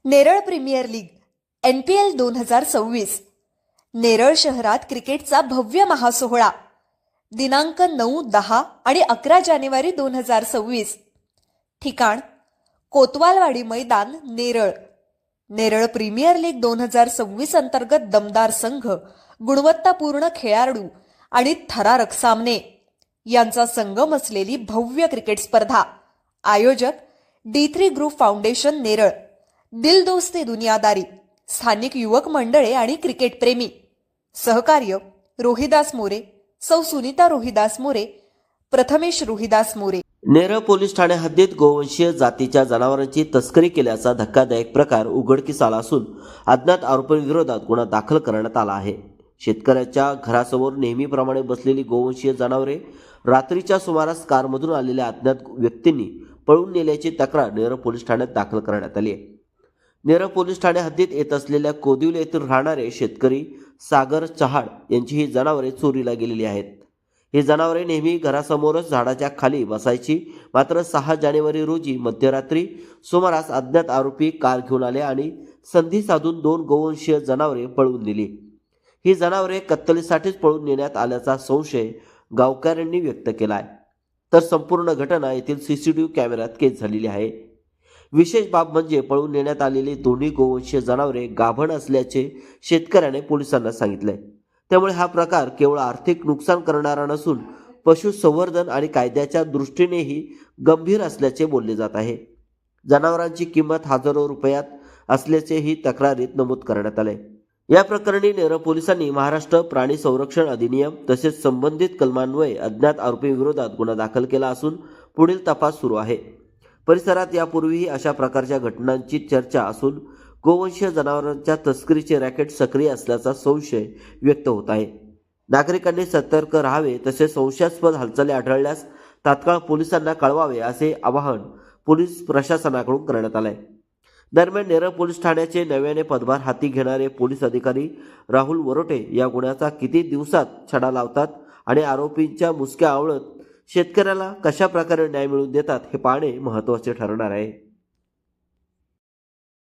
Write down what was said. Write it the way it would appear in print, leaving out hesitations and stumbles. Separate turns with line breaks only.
Neral premier league NPL 2026 Neral शहरात क्रिकेटचा भव्य महासोहळा दिनांक 9, 10 आणि 11 जानेवारी 2026. ठिकाण कोतवालवाडी मैदान नेरळ. नेरळ प्रीमियर लीग 2026 अंतर्गत दमदार संघ, गुणवत्तापूर्ण खेळाडू आणि थरारक सामने यांचा संगम असलेली भव्य क्रिकेट स्पर्धा. आयोजक D3 ग्रुप फाउंडेशन नेरळ. दिलदोस्ती दुनियादारी, स्थानिक युवक मंडळे आणि क्रिकेट प्रेमी. सहकार्य रोहिदास मोरे, सौ सुनीता रोहिदास मोरे, प्रथमेश रोहिदास मोरे.
नेरळ पोलीस ठाणे हद्दीत गोवंशीय जातीच्या जनावरांची तस्करी केल्याचा धक्कादायक प्रकार उघडकीस आला असून अज्ञात आरोपींविरोधात गुन्हा दाखल करण्यात आला आहे. शेतकऱ्याच्या घरासमोर नेहमीप्रमाणे बसलेली गोवंशीय जनावरे रात्रीच्या सुमारास कारमधून आलेल्या अज्ञात व्यक्तींनी पळून नेल्याची तक्रार नेरळ पोलीस ठाण्यात दाखल करण्यात आली आहे. नेरळ पोलीस ठाणे हद्दीत येत असलेल्या कोदिवली येथील राहणारे शेतकरी सागर चहाड यांची ही जनावरे चोरीला गेलेली आहेत. ही जनावरे नेहमी घरासमोरच झाडाच्या खाली बसायची. मात्र 6 जानेवारी रोजी मध्यरात्री सुमारास अज्ञात आरोपी कार घेऊन आले आणि संधी साधून 2 गोवंशीय जनावरे पळवून नेली. ही जनावरे कत्तलीसाठीच पळून नेण्यात आल्याचा संशय गावकऱ्यांनी व्यक्त केला आहे. तर संपूर्ण घटना येथील CCTV कॅमेऱ्यात कैद झालेली आहे. विशेष बाब म्हणजे पळून नेण्यात आलेली दोन्ही गोवंशीय जनावरे गाभण असल्याचे शेतकऱ्याने पोलिसांना सांगितले. त्यामुळे हा प्रकार केवळ आर्थिक नुकसान करणारा नसून पशुसंवर्धन आणि कायद्याच्या दृष्टीनेही गंभीर असल्याचे बोलले जात आहे. जनावरांची किंमत हजारो रुपयात असल्याचेही तक्रारीत नमूद करण्यात आले. या प्रकरणी नेरळ पोलिसांनी महाराष्ट्र प्राणी संरक्षण अधिनियम तसेच संबंधित कलमान्वये अज्ञात आरोपींविरोधात गुन्हा दाखल केला असून पुढील तपास सुरू आहे. परिसरात यापूर्वीही अशा प्रकारच्या घटनांची चर्चा असून गोवंशीय जनावरांच्या तस्करीचे रॅकेट सक्रिय असल्याचा संशय व्यक्त होत आहे. नागरिकांनी सतर्क राहावे तसेच संशयास्पद हालचाली आढळल्यास तात्काळ पोलिसांना कळवावे असे आवाहन पोलीस प्रशासनाकडून करण्यात आले. दरम्यान नेरळ पोलीस ठाण्याचे नव्याने पदभार हाती घेणारे पोलीस अधिकारी राहुल वरोटे या गुन्ह्याचा किती दिवसात छडा लावतात आणि आरोपींच्या मुसक्या आवळत शेतकऱ्याला कशा प्रकारे न्याय मिळवून देतात हे पाहणे महत्त्वाचे ठरणार आहे.